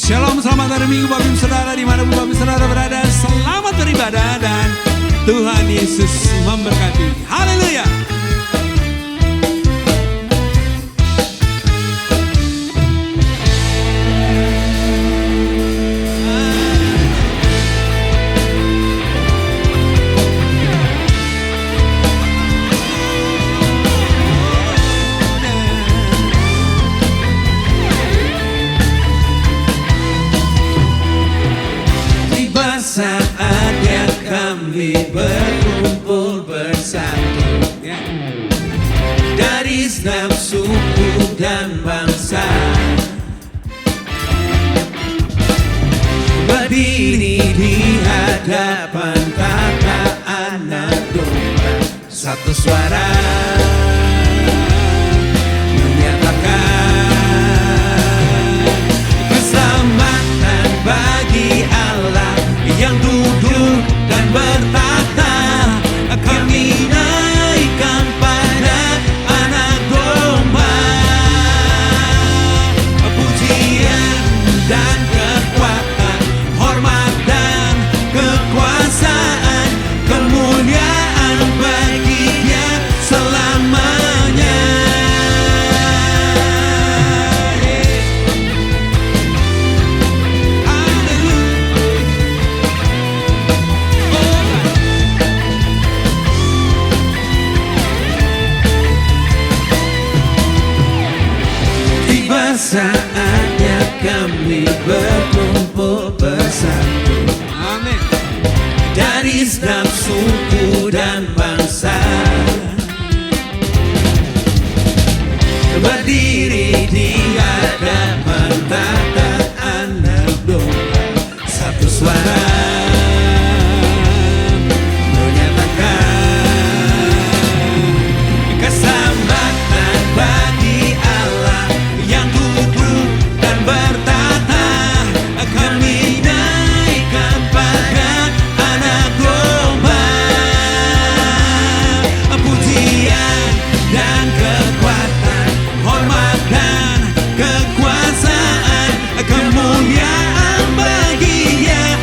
Shalom, selamat hari Minggu Bapak Ibu Saudara dimanapun Bapak Ibu Saudara berada. Selamat beribadah dan Tuhan Yesus memberkati. Haleluya. Saatnya kami berkumpul bersatu dari setiap suku dan bangsa, berdiri di hadapan tata anak domba, satu suara menyatakan keselamatan bagi Allah yang duduk dan bertata. Kami naikkan pada anak domba pujian dan kekuatan, hormat dan kekuasaan, kemuliaan bagi Dia selamanya. Saatnya kami berkumpul bersatu. Amin. Dari setiap suku dan bangsa, berdiri di hadapan tata anak domba, satu suara menyatakan keselamatan bagi Allah yang duduk dan bertata. Kami naikkan pada anak domba pujian dan kekuatan, hormat dan kekuasaan, kemuliaan bagi Dia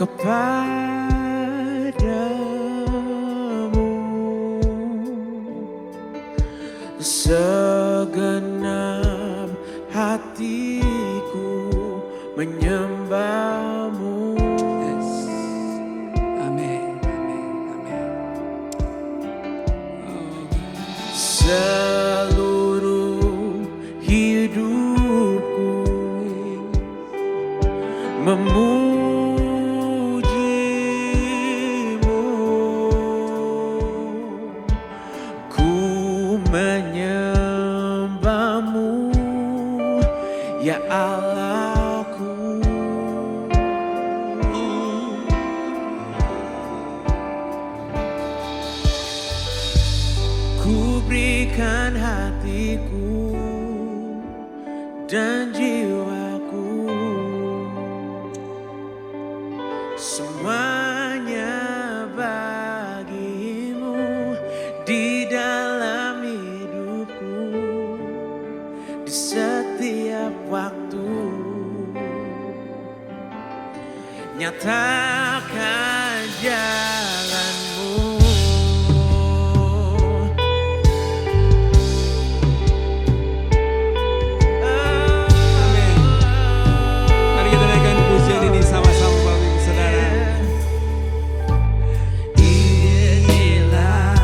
kepadamu segenap hatiku menyembahmu. Yes. Amin, amin, amin. Oh, Seluruh hidupku memujimu, ku menyembahmu ya Allahku. Ku berikan hatiku dan jiwaku, semuanya bagimu di dalam hidupku, di setiap waktu. Nyatakan jalanmu. mari kita naikkan pujian ini sama-sama Bapak Ibu Saudara. Inilah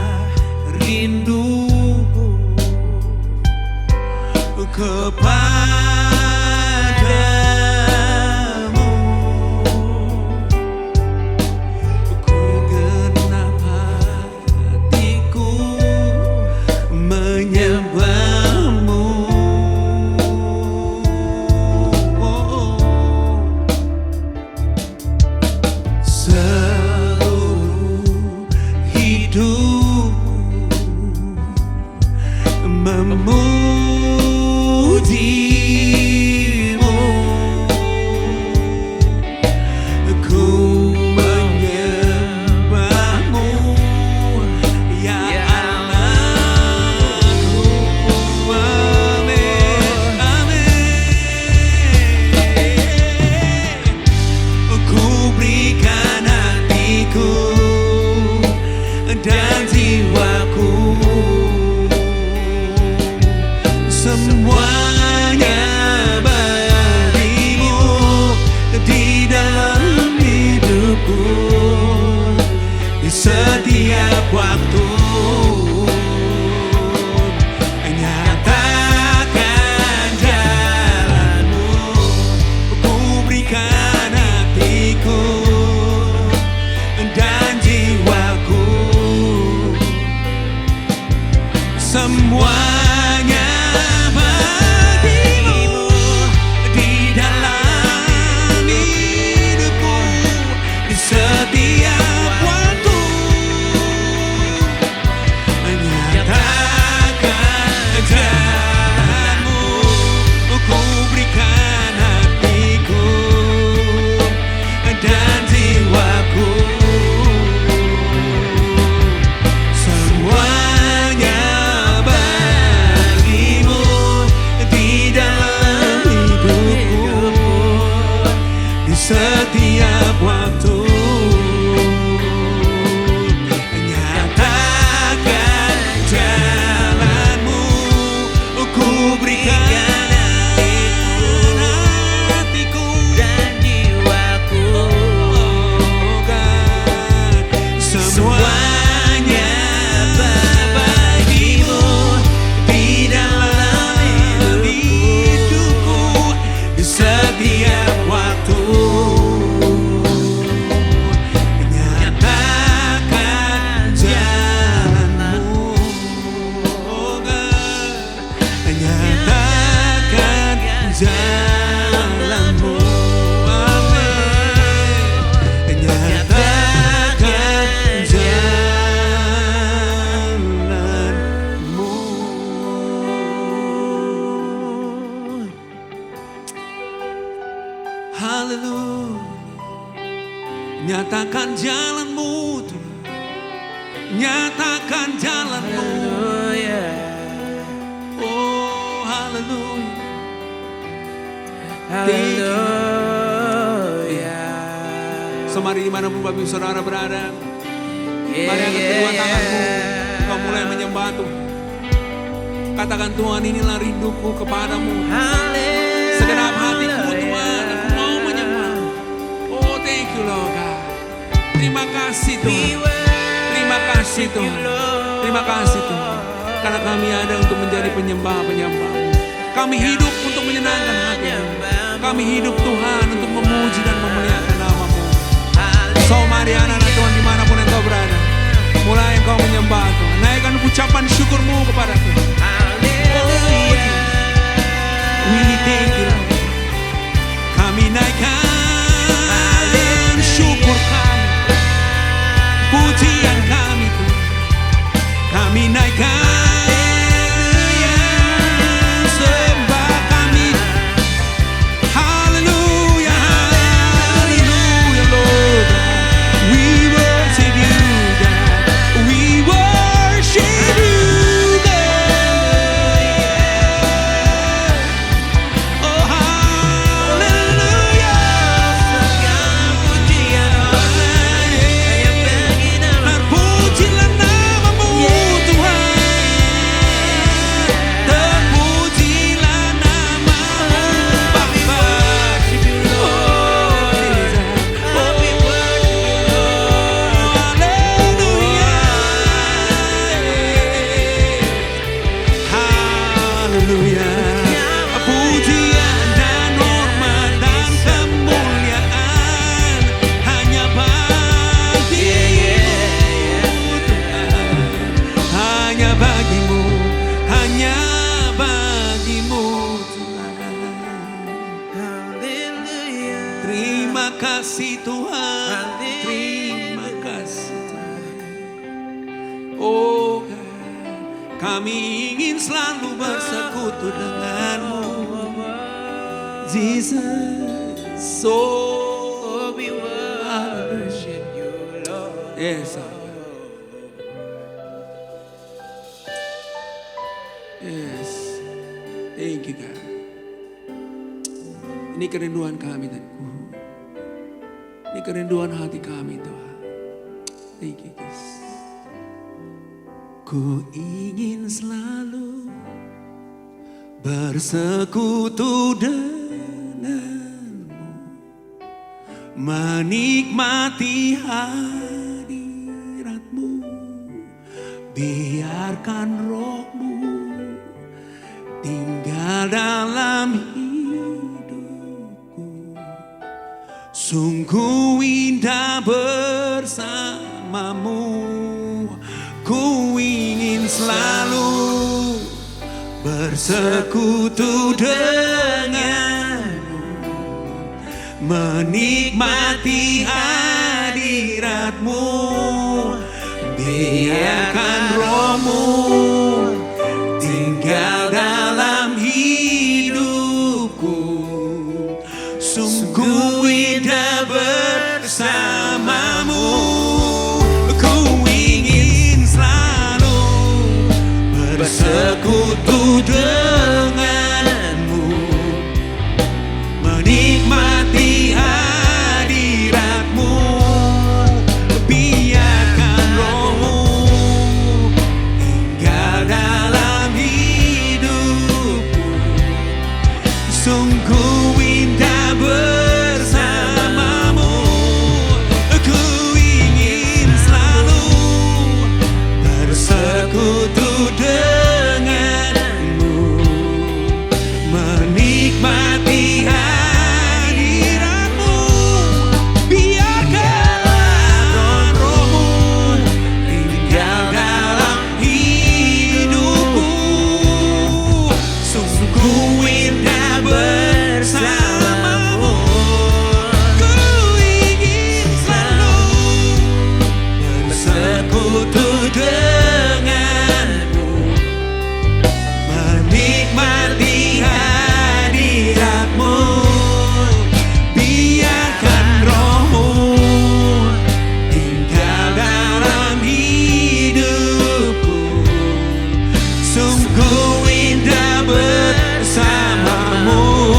rinduku kepadamu, ku genap hatiku menyembahmu. Seluruh hidupku memujimu, ku menyembahmu ya Allahku. Amin, amin. Ku berikan hatiku dan jiwaku, semuanya bagimu di dalam hidupku, di setiap waktu. Nyatakan jalanmu, ku berikan hatiku dan jiwaku, semuanya bagimu di dalam hidupku, di setiap waktu. Nyatakan jalanmu, ku berikan hatiku dan jiwaku, semuanya bagimu di dalam hidupku, di setiap waktu. Nyatakan jalanmu, ku berikan hatiku dan jiwaku, semuanya bagimu di dalam hidupku, di setiap waktu. Nyatakan jalanmu, oh God. Nyatakan jalanmu, amin. Nyatakan jalanmu. Haleluya. Nyatakan jalanmu, Tuhan. Nyatakan jalanmu. Oh, haleluya. Thank you. So mari dimanapun Bapak Ibu Saudara berada, mari angkat kedua tanganmu, kau mulai menyembah Tuhan. Katakan, Tuhan, inilah rinduku kepadamu. Segenap hatiku Tuhan, aku mau menyembah. Oh, thank you Lord God. Terima kasih Tuhan. Terima kasih Tuhan. Terima kasih Tuhan. Karena kami ada untuk menjadi penyembah-penyembah. Kami hidup untuk menyenangkan hati-Mu. Kami hidup Tuhan untuk memuji dan memuliakan nama-Mu. So mari anak-anak Tuhan dimanapun engkau berada, mulai engkau menyembah Tuhan. Naikkan ucapan syukur-Mu kepada Tuhan. We thank you. Kami naikkan syukur kami, pujian kami Tuhan. Kami naikkan sembah kami. Haleluya, haleluya Lord. We worship you God. We worship you. Terima kasih Tuhan. Terima kasih Tuhan. Oh God, kami ingin selalu bersekutu denganmu, Jesus. So we worship you Lord. Yes, yes. Thank you God. Ini kerinduan kami Tuhan. Ini kerinduan hati kami Tuhan. Thank you Jesus. Ku ingin selalu bersekutu denganmu, menikmati hadiratmu, biarkan rohmu tinggal dalam hidupku. Sungguh indah bersamamu. Ku ingin selalu bersekutu denganmu, menikmati hadiratmu, biarkan rohmu tinggal dalam hidupku. Sungguh indah bersamamu. Bersekutu denganmu, menikmati hadiratmu, biarkan rohmu tinggal dalam hidupku. Sungguh indah bersamamu. Ku ingin selalu bersekutu denganmu, menikmati hadiratmu, biarkan rohmu tinggal dalam hidupku. Sungguh indah bersamamu. Ku ingin selalu bersekutu denganmu, menikmati hadiratmu, biarkan rohmu tinggal dalam hidupku. Sungguh indah bersamamu.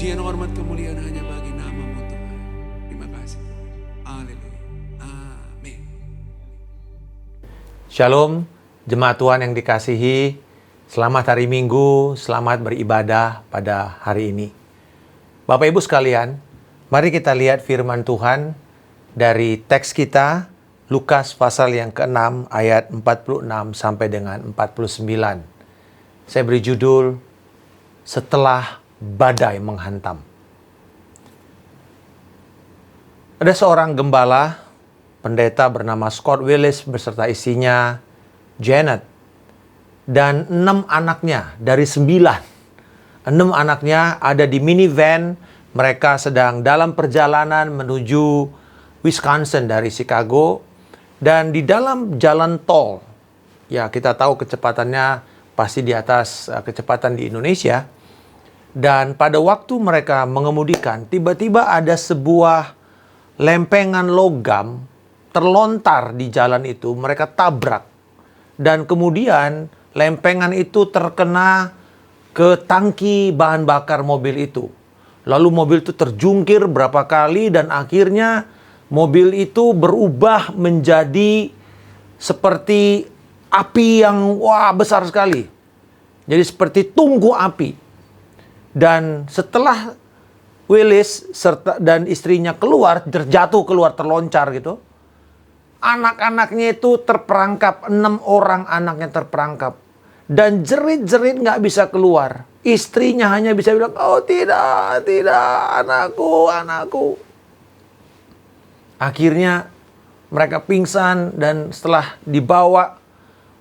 Pujian, hormat, kemuliaan hanya bagi nama-Mu Tuhan. Terima kasih Tuhan. Haleluya. Amin. Shalom, jemaat Tuhan yang dikasihi. Selamat hari Minggu, selamat beribadah pada hari ini. Bapak Ibu sekalian, mari kita lihat firman Tuhan dari teks kita, Lukas pasal yang ke-6 ayat 46 sampai dengan 49. Saya beri judul, Setelah Badai Menghantam. Ada seorang gembala, pendeta bernama Scott Willis beserta istrinya Janet, dan 6 anaknya dari 9. 6 anaknya ada di minivan. Mereka sedang dalam perjalanan menuju Wisconsin dari Chicago. Dan di dalam jalan tol, ya kita tahu kecepatannya pasti di atas kecepatan di Indonesia. Dan pada waktu mereka mengemudikan, tiba-tiba ada sebuah lempengan logam terlontar di jalan itu. Mereka tabrak. Dan kemudian lempengan itu terkena ke tangki bahan bakar mobil itu. Lalu mobil itu terjungkir berapa kali dan akhirnya mobil itu berubah menjadi seperti api yang besar sekali. Jadi seperti tungku api. Dan setelah Willis dan istrinya terjatuh keluar, terloncar gitu. Anak-anaknya itu terperangkap, 6 orang anaknya terperangkap. Dan jerit-jerit nggak bisa keluar. Istrinya hanya bisa bilang, oh tidak, anakku. Akhirnya mereka pingsan dan setelah dibawa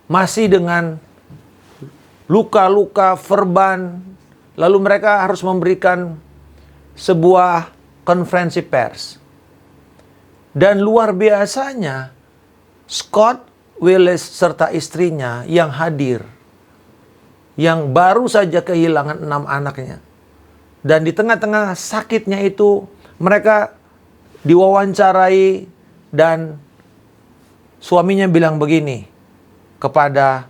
masih dengan luka-luka verban. Lalu mereka harus memberikan sebuah konferensi pers. Dan luar biasanya, Scott Willis serta istrinya yang hadir, yang baru saja kehilangan 6 anaknya. Dan di tengah-tengah sakitnya itu, mereka diwawancarai dan suaminya bilang begini kepada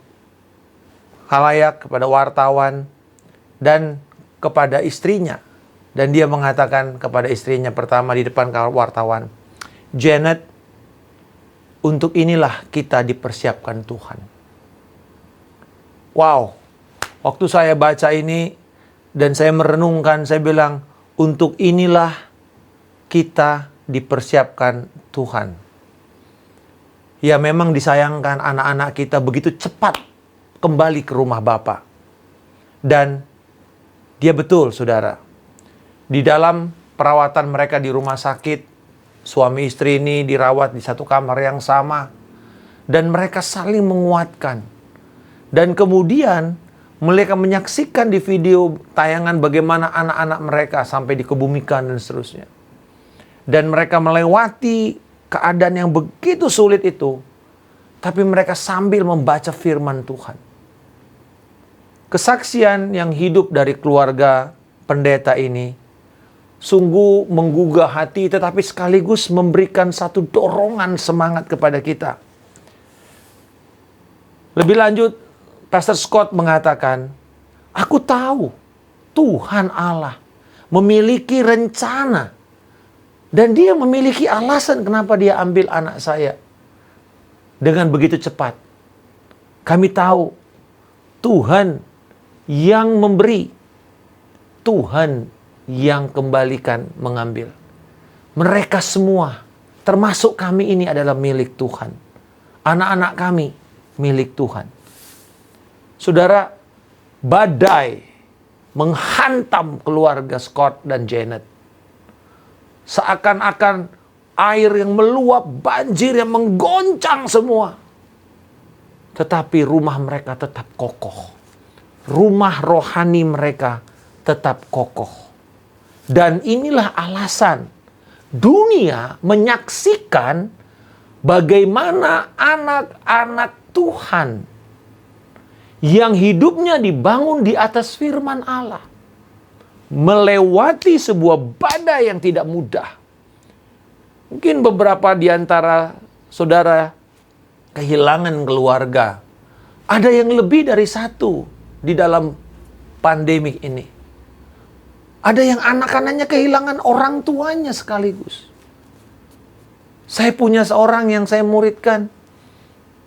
khalayak, kepada wartawan, dan kepada istrinya. Dan dia mengatakan kepada istrinya pertama di depan wartawan, Janet, untuk inilah kita dipersiapkan Tuhan. Wow, waktu saya baca ini dan saya merenungkan, saya bilang, untuk inilah kita dipersiapkan Tuhan. Ya memang disayangkan anak-anak kita begitu cepat kembali ke rumah Bapa. Dan dia betul, saudara. Di dalam perawatan mereka di rumah sakit, suami istri ini dirawat di satu kamar yang sama. Dan mereka saling menguatkan. Dan kemudian mereka menyaksikan di video tayangan bagaimana anak-anak mereka sampai dikebumikan dan seterusnya. Dan mereka melewati keadaan yang begitu sulit itu. Tapi mereka sambil membaca firman Tuhan. Kesaksian yang hidup dari keluarga pendeta ini sungguh menggugah hati, tetapi sekaligus memberikan satu dorongan semangat kepada kita. Lebih lanjut, Pastor Scott mengatakan, aku tahu Tuhan Allah memiliki rencana dan dia memiliki alasan kenapa dia ambil anak saya dengan begitu cepat. Kami tahu Tuhan yang memberi, Tuhan yang kembalikan mengambil. Mereka semua, termasuk kami ini adalah milik Tuhan. Anak-anak kami milik Tuhan. Saudara, badai menghantam keluarga Scott dan Janet. Seakan-akan air yang meluap, banjir yang menggoncang semua. Tetapi rumah mereka tetap kokoh. Rumah rohani mereka tetap kokoh. Dan inilah alasan dunia menyaksikan bagaimana anak-anak Tuhan yang hidupnya dibangun di atas firman Allah melewati sebuah badai yang tidak mudah. Mungkin beberapa di antara saudara kehilangan keluarga. Ada yang lebih dari satu di dalam pandemik ini. Ada yang anak-anaknya kehilangan orang tuanya sekaligus. Saya punya seorang yang saya muridkan,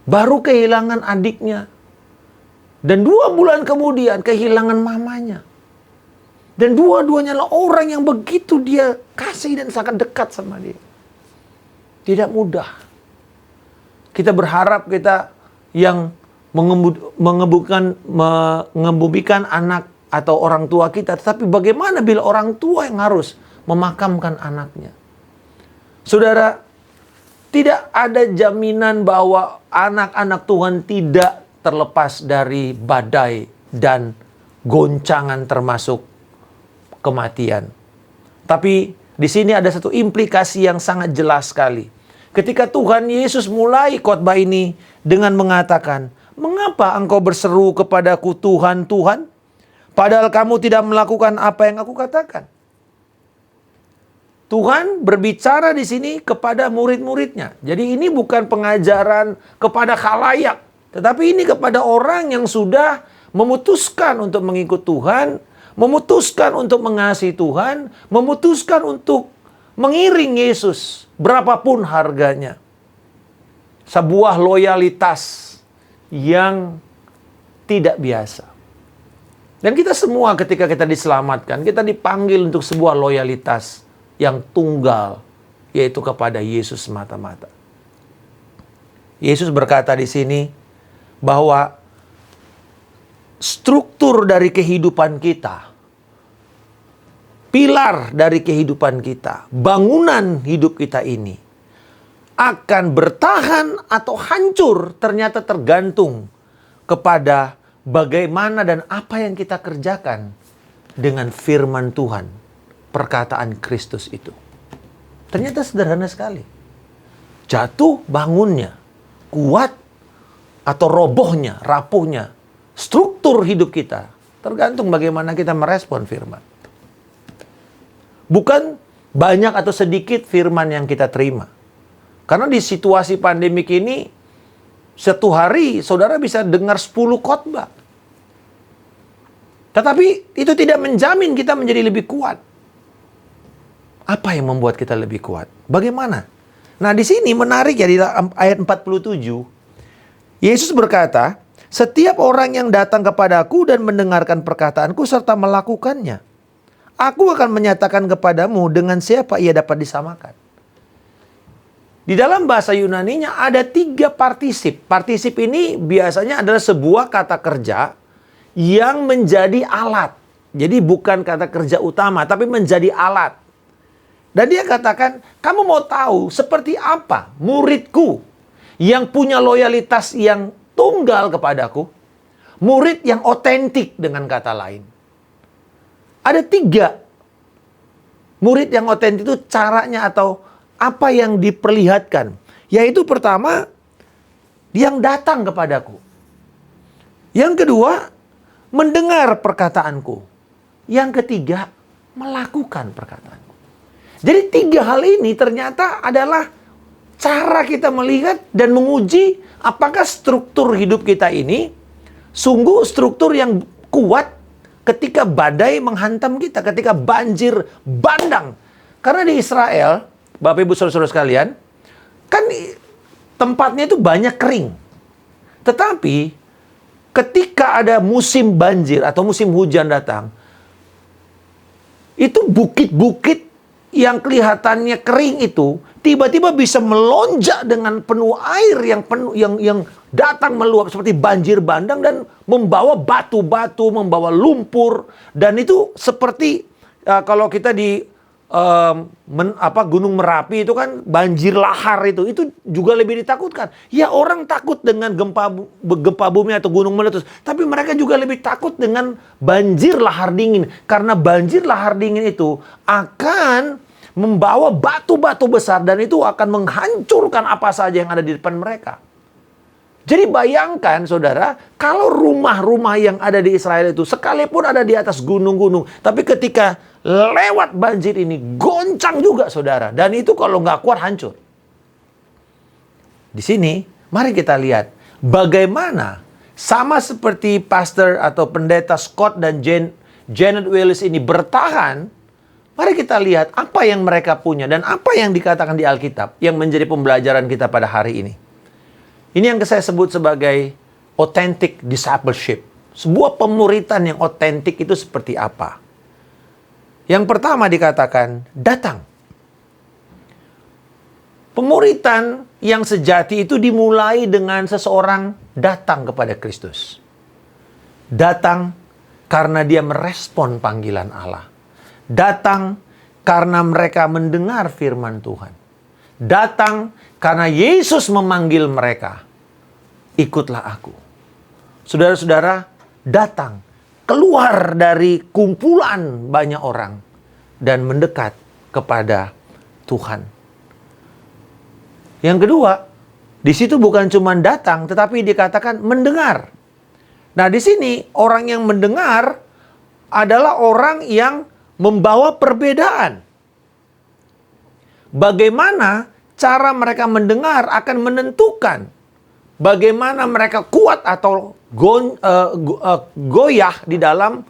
baru kehilangan adiknya. Dan 2 bulan kemudian kehilangan mamanya. Dan dua-duanya adalah orang yang begitu dia kasih dan sangat dekat sama dia. Tidak mudah. Kita berharap kita yang mengebumikan anak atau orang tua kita. Tetapi bagaimana bila orang tua yang harus memakamkan anaknya? Saudara, tidak ada jaminan bahwa anak-anak Tuhan tidak terlepas dari badai dan goncangan termasuk kematian. Tapi di sini ada satu implikasi yang sangat jelas sekali. Ketika Tuhan Yesus mulai khotbah ini dengan mengatakan, "Mengapa engkau berseru kepadaku Tuhan, Tuhan? Padahal kamu tidak melakukan apa yang aku katakan." Tuhan berbicara di sini kepada murid-muridnya. Jadi ini bukan pengajaran kepada khalayak, tetapi ini kepada orang yang sudah memutuskan untuk mengikut Tuhan, memutuskan untuk mengasihi Tuhan, memutuskan untuk mengiring Yesus berapapun harganya. Sebuah loyalitas yang tidak biasa. Dan kita semua ketika kita diselamatkan, kita dipanggil untuk sebuah loyalitas yang tunggal, yaitu kepada Yesus semata-mata. Yesus berkata di sini bahwa struktur dari kehidupan kita, pilar dari kehidupan kita, bangunan hidup kita ini akan bertahan atau hancur ternyata tergantung kepada bagaimana dan apa yang kita kerjakan dengan firman Tuhan, perkataan Kristus itu. Ternyata sederhana sekali. Jatuh bangunnya, kuat atau robohnya, rapuhnya, struktur hidup kita tergantung bagaimana kita merespon firman. Bukan banyak atau sedikit firman yang kita terima. Karena di situasi pandemik ini, satu hari saudara bisa dengar 10 khotbah. Tetapi itu tidak menjamin kita menjadi lebih kuat. Apa yang membuat kita lebih kuat? Bagaimana? Nah, di sini menarik ya, di ayat 47. Yesus berkata, "Setiap orang yang datang kepadaku dan mendengarkan perkataanku serta melakukannya, aku akan menyatakan kepadamu dengan siapa ia dapat disamakan." Di dalam bahasa Yunaninya ada 3 partisip. Partisip ini biasanya adalah sebuah kata kerja yang menjadi alat. Jadi bukan kata kerja utama, tapi menjadi alat. Dan dia katakan, kamu mau tahu seperti apa muridku yang punya loyalitas yang tunggal kepadaku? Murid yang otentik, dengan kata lain. Ada 3 murid yang otentik itu caranya atau apa yang diperlihatkan. Yaitu pertama, yang datang kepadaku. Yang kedua, mendengar perkataanku. Yang ketiga, melakukan perkataanku. Jadi 3 hal ini ternyata adalah cara kita melihat dan menguji apakah struktur hidup kita ini sungguh struktur yang kuat ketika badai menghantam kita, ketika banjir bandang. Karena di Israel, Bapak Ibu Saudara-saudara sekalian, kan tempatnya itu banyak kering. Tetapi ketika ada musim banjir atau musim hujan datang, itu bukit-bukit yang kelihatannya kering itu tiba-tiba bisa melonjak dengan penuh air yang datang meluap seperti banjir bandang dan membawa batu-batu, membawa lumpur, dan itu seperti kalau kita di Gunung Merapi itu kan banjir lahar itu juga lebih ditakutkan. Ya, orang takut dengan gempa bumi atau gunung meletus, tapi mereka juga lebih takut dengan banjir lahar dingin, karena banjir lahar dingin itu akan membawa batu-batu besar dan itu akan menghancurkan apa saja yang ada di depan mereka. Jadi bayangkan saudara, kalau rumah-rumah yang ada di Israel itu sekalipun ada di atas gunung-gunung, tapi ketika lewat banjir ini goncang juga saudara. Dan itu kalau nggak kuat hancur. Di sini mari kita lihat bagaimana sama seperti pastor atau pendeta Scott dan Jane Janet Willis ini bertahan, mari kita lihat apa yang mereka punya dan apa yang dikatakan di Alkitab yang menjadi pembelajaran kita pada hari ini. Ini yang saya sebut sebagai authentic discipleship. Sebuah pemuritan yang otentik itu seperti apa? Yang pertama dikatakan, datang. Pemuritan yang sejati itu dimulai dengan seseorang datang kepada Kristus. Datang karena dia merespon panggilan Allah. Datang karena mereka mendengar firman Tuhan. Datang karena Yesus memanggil mereka. Ikutlah aku. Saudara-saudara, datang. Keluar dari kumpulan banyak orang. Dan mendekat kepada Tuhan. Yang kedua, di situ bukan cuma datang, tetapi dikatakan mendengar. Nah, di sini orang yang mendengar adalah orang yang membawa perbedaan. Bagaimana cara mereka mendengar akan menentukan bagaimana mereka kuat atau goyah di dalam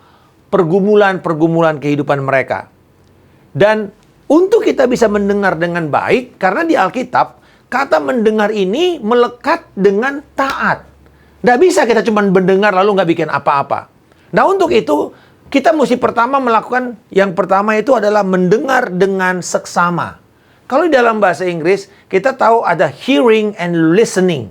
pergumulan-pergumulan kehidupan mereka. Dan untuk kita bisa mendengar dengan baik, karena di Alkitab, kata mendengar ini melekat dengan taat. Nggak bisa kita cuma mendengar lalu nggak bikin apa-apa. Nah, untuk itu, kita mesti pertama melakukan, yang pertama itu adalah mendengar dengan seksama. Kalau di dalam bahasa Inggris, kita tahu ada hearing and listening.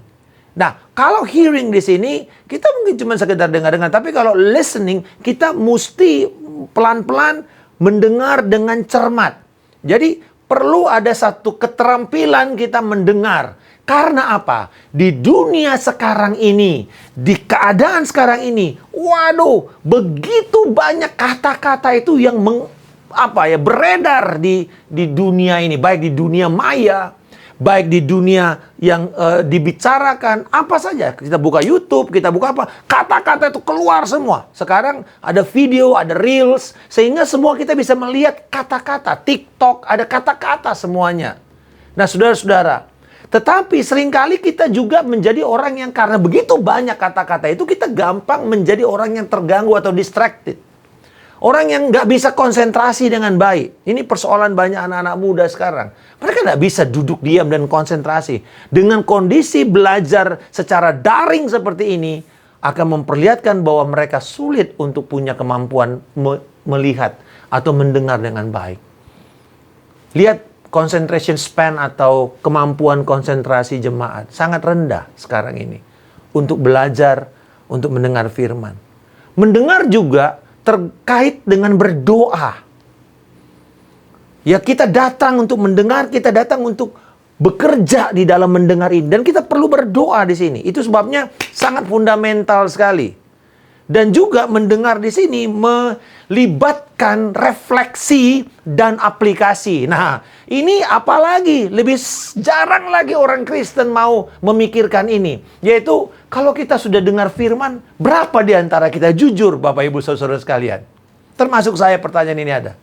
Nah, kalau hearing di sini, kita mungkin cuma sekedar dengar-dengar. Tapi kalau listening, kita mesti pelan-pelan mendengar dengan cermat. Jadi, perlu ada satu keterampilan kita mendengar. Karena apa? Di dunia sekarang ini, di keadaan sekarang ini, waduh, begitu banyak kata-kata itu yang beredar di dunia ini, baik di dunia maya, baik di dunia yang dibicarakan, apa saja. Kita buka YouTube, kita buka apa, kata-kata itu keluar semua. Sekarang ada video, ada reels, sehingga semua kita bisa melihat kata-kata. TikTok, ada kata-kata semuanya. Nah, saudara-saudara, tetapi seringkali kita juga menjadi orang yang karena begitu banyak kata-kata itu, kita gampang menjadi orang yang terganggu atau distracted. Orang yang nggak bisa konsentrasi dengan baik. Ini persoalan banyak anak-anak muda sekarang. Mereka nggak bisa duduk diam dan konsentrasi. Dengan kondisi belajar secara daring seperti ini, akan memperlihatkan bahwa mereka sulit untuk punya kemampuan melihat atau mendengar dengan baik. Lihat concentration span atau kemampuan konsentrasi jemaat sangat rendah sekarang ini untuk belajar, untuk mendengar firman. Mendengar juga terkait dengan berdoa. Ya, kita datang untuk mendengar, kita datang untuk bekerja di dalam mendengar ini, dan kita perlu berdoa di sini. Itu sebabnya sangat fundamental sekali. Dan juga mendengar di sini melibatkan refleksi dan aplikasi. Nah, ini apalagi lebih jarang lagi orang Kristen mau memikirkan ini. Yaitu kalau kita sudah dengar firman, berapa di antara kita jujur, Bapak Ibu Saudara sekalian? Termasuk saya, pertanyaan ini ada.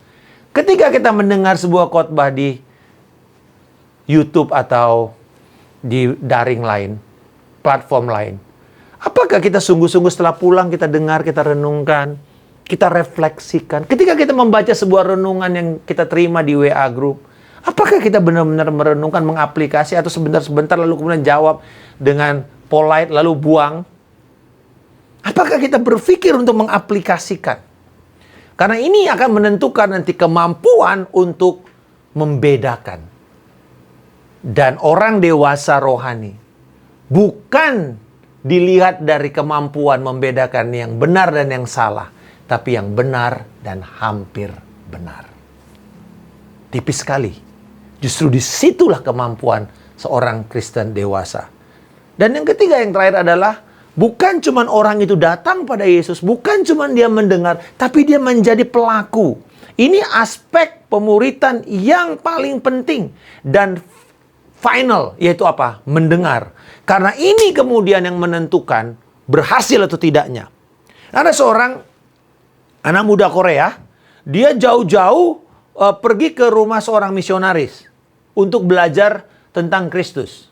Ketika kita mendengar sebuah khotbah di YouTube atau di daring lain, platform lain, apakah kita sungguh-sungguh setelah pulang kita dengar, kita renungkan, kita refleksikan? Ketika kita membaca sebuah renungan yang kita terima di WA group, apakah kita benar-benar merenungkan, mengaplikasi, atau sebentar-sebentar lalu kemudian jawab dengan polite lalu buang? Apakah kita berpikir untuk mengaplikasikan? Karena ini akan menentukan nanti kemampuan untuk membedakan. Dan orang dewasa rohani bukan dilihat dari kemampuan membedakan yang benar dan yang salah, tapi yang benar dan hampir benar. Tipis sekali. Justru disitulah kemampuan seorang Kristen dewasa. Dan yang ketiga, yang terakhir adalah bukan cuma orang itu datang pada Yesus, bukan cuma dia mendengar, tapi dia menjadi pelaku. Ini aspek pemuritan yang paling penting dan final, yaitu apa? Mendengar. Karena ini kemudian yang menentukan berhasil atau tidaknya. Ada seorang anak muda Korea, dia jauh-jauh pergi ke rumah seorang misionaris untuk belajar tentang Kristus.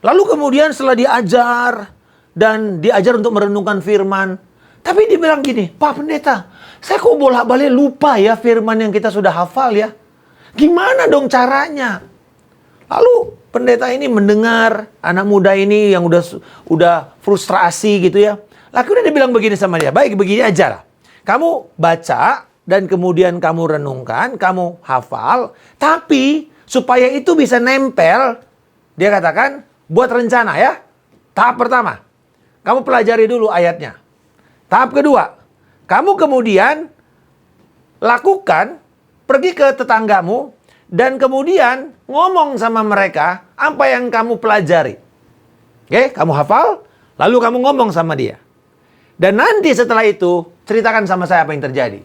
Lalu kemudian setelah diajar dan diajar untuk merenungkan firman, Tapi dia bilang gini, Pak Pendeta, saya kok bolak-balik lupa ya firman yang kita sudah hafal ya. Gimana dong caranya? Lalu pendeta ini mendengar anak muda ini yang udah frustrasi gitu ya. Lalu dia bilang begini sama dia, baik begini aja lah. Kamu baca dan kemudian kamu renungkan, kamu hafal. Tapi supaya itu bisa nempel, dia katakan buat rencana ya. Tahap pertama, kamu pelajari dulu ayatnya. Tahap kedua, kamu kemudian lakukan, pergi ke tetanggamu, dan kemudian ngomong sama mereka apa yang kamu pelajari. Oke, kamu hafal, lalu kamu ngomong sama dia. Dan nanti setelah itu, ceritakan sama saya apa yang terjadi.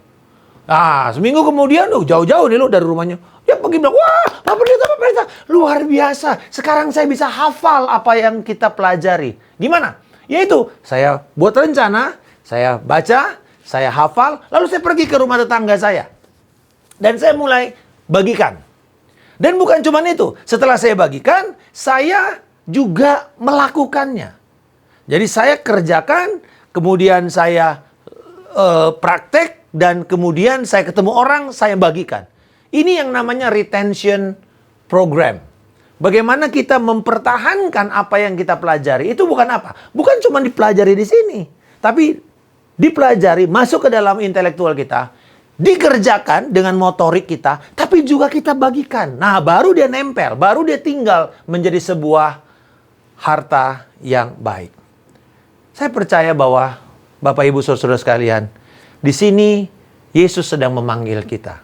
Nah, seminggu kemudian, jauh-jauh nih lo dari rumahnya. Dia pergi bilang, wah, Pak Pendeta, luar biasa. Sekarang saya bisa hafal apa yang kita pelajari. Gimana? Yaitu, saya buat rencana, saya baca, saya hafal, lalu saya pergi ke rumah tetangga saya. Dan saya mulai bagikan. Dan bukan cuma itu, setelah saya bagikan, saya juga melakukannya. Jadi saya kerjakan, kemudian saya praktek, dan kemudian saya ketemu orang, saya bagikan. Ini yang namanya retention program. Bagaimana kita mempertahankan apa yang kita pelajari, itu bukan apa? Bukan cuma dipelajari di sini, tapi dipelajari, masuk ke dalam intelektual kita, dikerjakan dengan motorik kita, tapi juga kita bagikan. Nah, baru dia nempel, baru dia tinggal menjadi sebuah harta yang baik. Saya percaya bahwa Bapak Ibu Saudara sekalian, di sini Yesus sedang memanggil kita.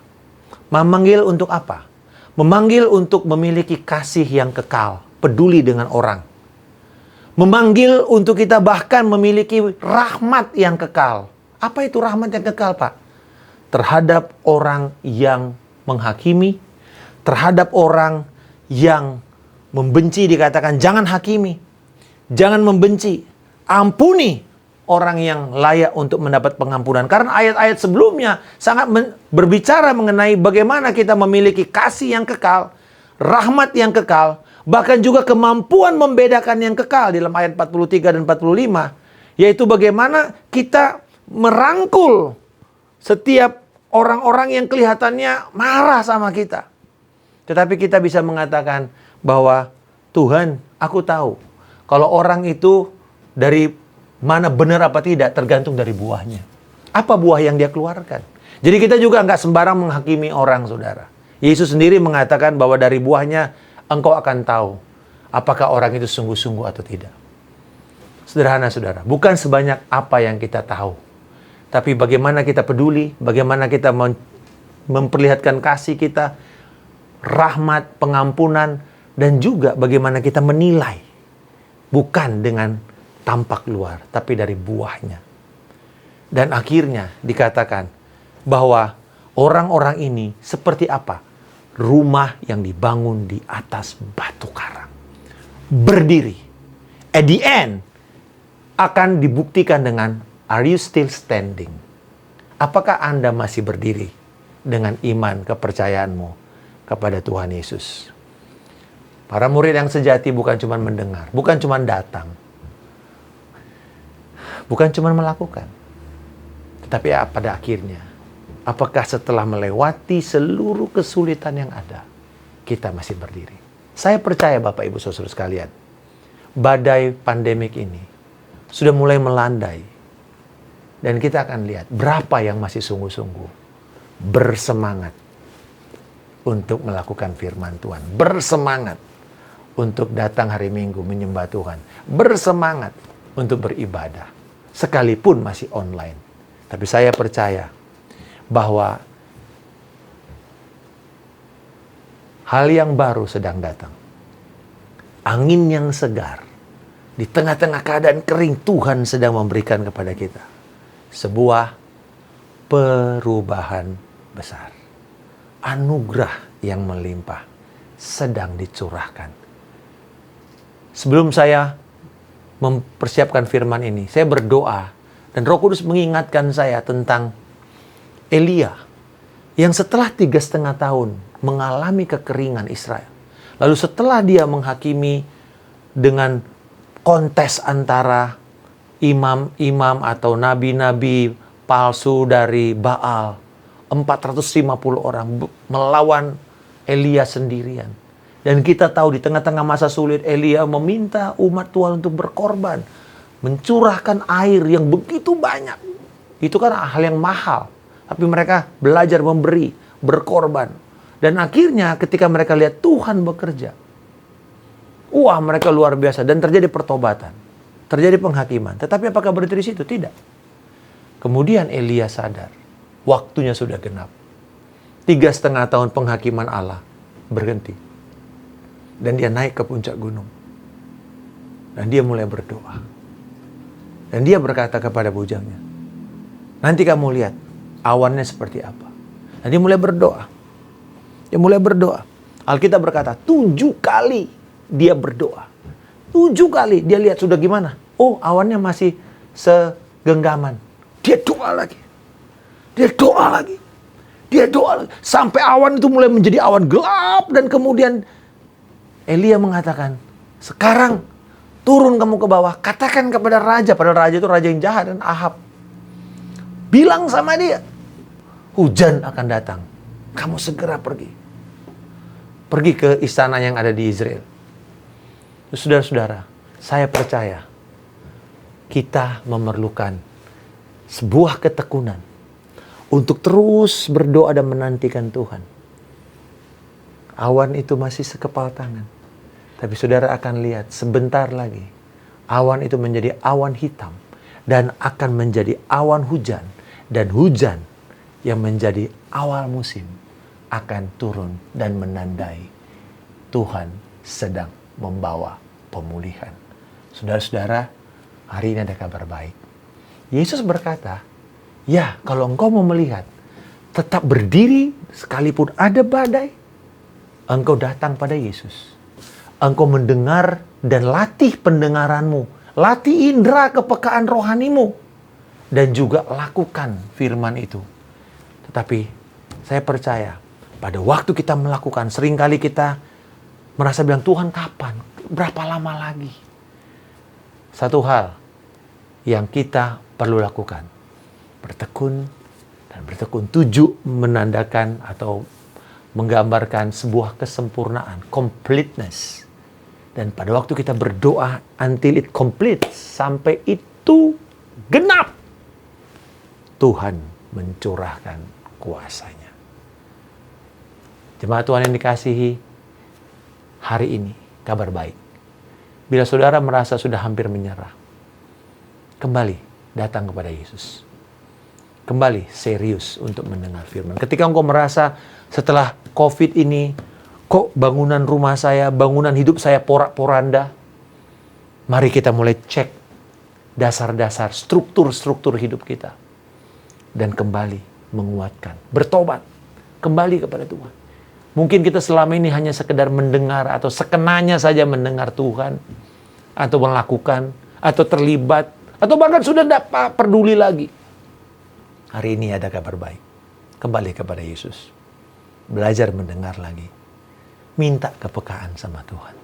Memanggil untuk apa? Memanggil untuk memiliki kasih yang kekal, peduli dengan orang. Memanggil untuk kita bahkan memiliki rahmat yang kekal. Apa itu rahmat yang kekal, Pak? Terhadap orang yang menghakimi, terhadap orang yang membenci, dikatakan jangan hakimi, jangan membenci, ampuni orang yang layak untuk mendapat pengampunan. Karena ayat-ayat sebelumnya sangat berbicara mengenai bagaimana kita memiliki kasih yang kekal, rahmat yang kekal, bahkan juga kemampuan membedakan yang kekal dalam ayat 43 dan 45, yaitu bagaimana kita merangkul setiap orang-orang yang kelihatannya marah sama kita. Tetapi kita bisa mengatakan bahwa Tuhan, aku tahu kalau orang itu dari mana benar apa tidak tergantung dari buahnya. Apa buah yang dia keluarkan? Jadi kita juga nggak sembarang menghakimi orang, saudara. Yesus sendiri mengatakan bahwa dari buahnya engkau akan tahu apakah orang itu sungguh-sungguh atau tidak. Sederhana, saudara. Bukan sebanyak apa yang kita tahu, tapi bagaimana kita peduli, bagaimana kita memperlihatkan kasih kita, rahmat, pengampunan, dan juga bagaimana kita menilai. Bukan dengan tampak luar, tapi dari buahnya. Dan akhirnya dikatakan bahwa orang-orang ini seperti apa? Rumah yang dibangun di atas batu karang. Berdiri. At the end, akan dibuktikan dengan, are you still standing? Apakah Anda masih berdiri dengan iman kepercayaanmu kepada Tuhan Yesus? Para murid yang sejati bukan cuma mendengar, bukan cuma datang, bukan cuma melakukan. Tetapi pada akhirnya, apakah setelah melewati seluruh kesulitan yang ada, kita masih berdiri? Saya percaya Bapak Ibu Saudara sekalian, badai pandemik ini sudah mulai melandai. Dan kita akan lihat berapa yang masih sungguh-sungguh bersemangat untuk melakukan firman Tuhan. Bersemangat untuk datang hari Minggu menyembah Tuhan. Bersemangat untuk beribadah. Sekalipun masih online. Tapi saya percaya bahwa hal yang baru sedang datang. Angin yang segar. Di tengah-tengah keadaan kering, Tuhan sedang memberikan kepada kita sebuah perubahan besar. Anugerah yang melimpah sedang dicurahkan. Sebelum saya mempersiapkan firman ini, saya berdoa dan Roh Kudus mengingatkan saya tentang Elia yang setelah 3,5 tahun mengalami kekeringan Israel. Lalu setelah dia menghakimi dengan kontes antara imam-imam atau nabi-nabi palsu dari Baal. 450 orang melawan Elia sendirian. Dan kita tahu di tengah-tengah masa sulit, Elia meminta umat Tuhan untuk berkorban. Mencurahkan air yang begitu banyak. Itu kan hal yang mahal. Tapi mereka belajar memberi, berkorban. Dan akhirnya ketika mereka lihat Tuhan bekerja, wah, mereka luar biasa. Dan terjadi pertobatan. Terjadi penghakiman. Tetapi apakah berhenti di situ? Tidak. Kemudian Elia sadar. Waktunya sudah genap. 3,5 tahun penghakiman Allah berhenti. Dan dia naik ke puncak gunung. Dan dia mulai berdoa. Dan dia berkata kepada bujangnya, nanti kamu lihat awannya seperti apa. Dan dia mulai berdoa. Dia mulai berdoa. Alkitab berkata 7 kali dia berdoa. 7 kali dia lihat sudah gimana. Oh, awannya masih segenggaman. Dia doa lagi. Dia doa lagi. Dia doa lagi. Sampai awan itu mulai menjadi awan gelap. Dan kemudian Elia mengatakan, sekarang turun kamu ke bawah. Katakan kepada raja. Padahal raja itu raja yang jahat dan Ahab. Bilang sama dia, hujan akan datang. Kamu segera pergi. Pergi ke istana yang ada di Israel. Saudara-saudara, saya percaya kita memerlukan sebuah ketekunan untuk terus berdoa dan menantikan Tuhan. Awan itu masih sekepal tangan. Tapi saudara akan lihat sebentar lagi awan itu menjadi awan hitam dan akan menjadi awan hujan. Dan hujan yang menjadi awal musim akan turun dan menandai Tuhan sedang membawa pemulihan. Saudara-saudara, hari ini ada kabar baik. Yesus berkata, ya, kalau engkau mau melihat, tetap berdiri sekalipun ada badai, engkau datang pada Yesus. Engkau mendengar dan latih pendengaranmu. Latih indera kepekaan rohanimu. Dan juga lakukan firman itu. Tetapi saya percaya, pada waktu kita melakukan, seringkali kita merasa bilang, Tuhan kapan? Berapa lama lagi? Satu hal yang kita perlu lakukan, bertekun dan bertekun. 7 menandakan atau menggambarkan sebuah kesempurnaan, completeness. Dan pada waktu kita berdoa until it complete, sampai itu genap, Tuhan mencurahkan kuasanya. Jemaat Tuhan yang dikasihi, hari ini kabar baik. Bila saudara merasa sudah hampir menyerah, kembali datang kepada Yesus. Kembali serius untuk mendengar firman. Ketika engkau merasa setelah COVID ini, kok bangunan rumah saya, bangunan hidup saya porak-poranda, mari kita mulai cek dasar-dasar, struktur-struktur hidup kita. Dan kembali menguatkan, bertobat, kembali kepada Tuhan. Mungkin kita selama ini hanya sekedar mendengar atau sekenanya saja mendengar Tuhan, atau melakukan, atau terlibat, atau bahkan sudah tidak peduli lagi. Hari ini ada kabar baik. Kembali kepada Yesus. Belajar mendengar lagi. Minta kepekaan sama Tuhan.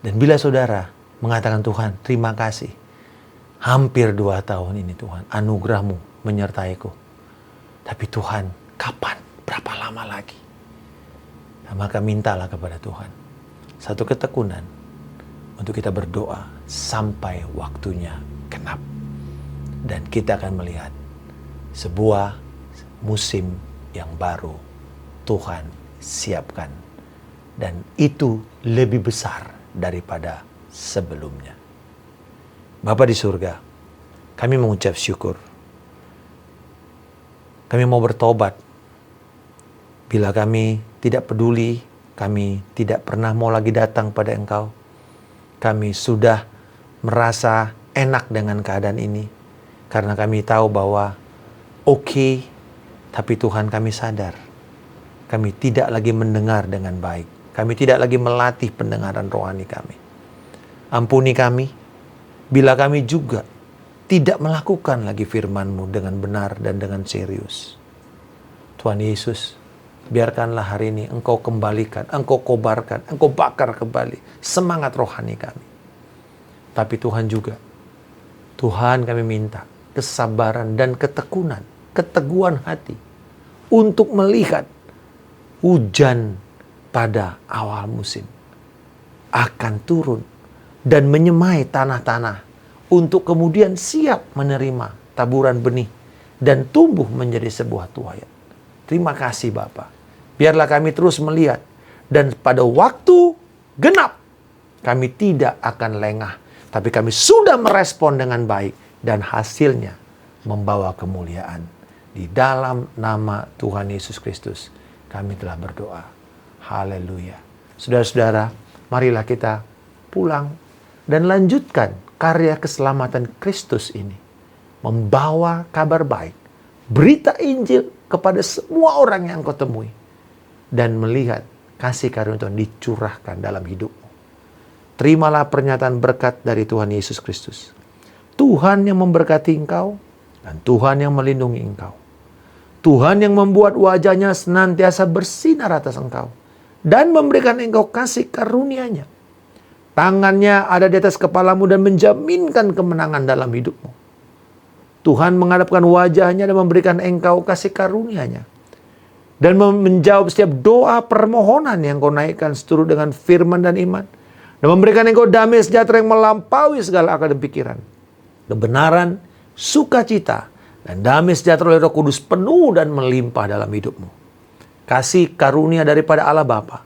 Dan bila saudara mengatakan, Tuhan, terima kasih. Hampir 2 tahun ini Tuhan, anugerah-Mu menyertaiku. Tapi Tuhan, kapan? Berapa lama lagi? Nah, maka mintalah kepada Tuhan satu ketekunan untuk kita berdoa sampai waktunya genap. Dan kita akan melihat sebuah musim yang baru Tuhan siapkan. Dan itu lebih besar daripada sebelumnya. Bapa di surga, kami mengucap syukur. Kami mau bertobat. Bila kami tidak peduli, kami tidak pernah mau lagi datang pada Engkau. Kami sudah merasa enak dengan keadaan ini. Karena kami tahu bahwa oke, tapi Tuhan kami sadar. Kami tidak lagi mendengar dengan baik. Kami tidak lagi melatih pendengaran rohani kami. Ampuni kami, bila kami juga tidak melakukan lagi firman-Mu dengan benar dan dengan serius. Tuhan Yesus, biarkanlah hari ini Engkau kembalikan, Engkau kobarkan, Engkau bakar kembali semangat rohani kami. Tapi Tuhan juga, Tuhan, kami minta kesabaran dan ketekunan, keteguhan hati untuk melihat hujan pada awal musim akan turun dan menyemai tanah-tanah untuk kemudian siap menerima taburan benih dan tumbuh menjadi sebuah tuayan. Terima kasih Bapa. Biarlah kami terus melihat dan pada waktu genap kami tidak akan lengah, tapi kami sudah merespon dengan baik dan hasilnya membawa kemuliaan. Di dalam nama Tuhan Yesus Kristus kami telah berdoa. Haleluya. Saudara-saudara, marilah kita pulang dan lanjutkan karya keselamatan Kristus ini. Membawa kabar baik, berita Injil kepada semua orang yang kau temui. Dan melihat kasih karunia Tuhan dicurahkan dalam hidupmu. Terimalah pernyataan berkat dari Tuhan Yesus Kristus. Tuhan yang memberkati engkau dan Tuhan yang melindungi engkau. Tuhan yang membuat wajahnya senantiasa bersinar atas engkau dan memberikan engkau kasih karunia-Nya. Tangannya ada di atas kepalamu dan menjaminkan kemenangan dalam hidupmu. Tuhan menghadapkan wajahnya dan memberikan engkau kasih karunia-Nya. Dan menjawab setiap doa permohonan yang kau naikkan seturut dengan firman dan iman. Dan memberikan engkau damai sejahtera yang melampaui segala akal dan pikiran. Kebenaran, sukacita, dan damai sejahtera oleh Roh Kudus penuh dan melimpah dalam hidupmu. Kasih karunia daripada Allah Bapa.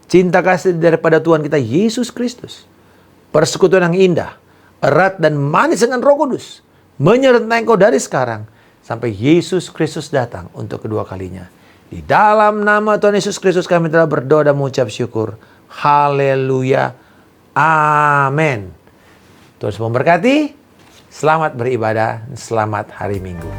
Cinta kasih daripada Tuhan kita Yesus Kristus. Persekutuan yang indah, erat dan manis dengan Roh Kudus menyertai engkau dari sekarang sampai Yesus Kristus datang untuk kedua kalinya. Di dalam nama Tuhan Yesus Kristus kami telah berdoa dan mengucap syukur. Haleluya. Amin. Tuhan memberkati. Selamat beribadah. Selamat hari Minggu.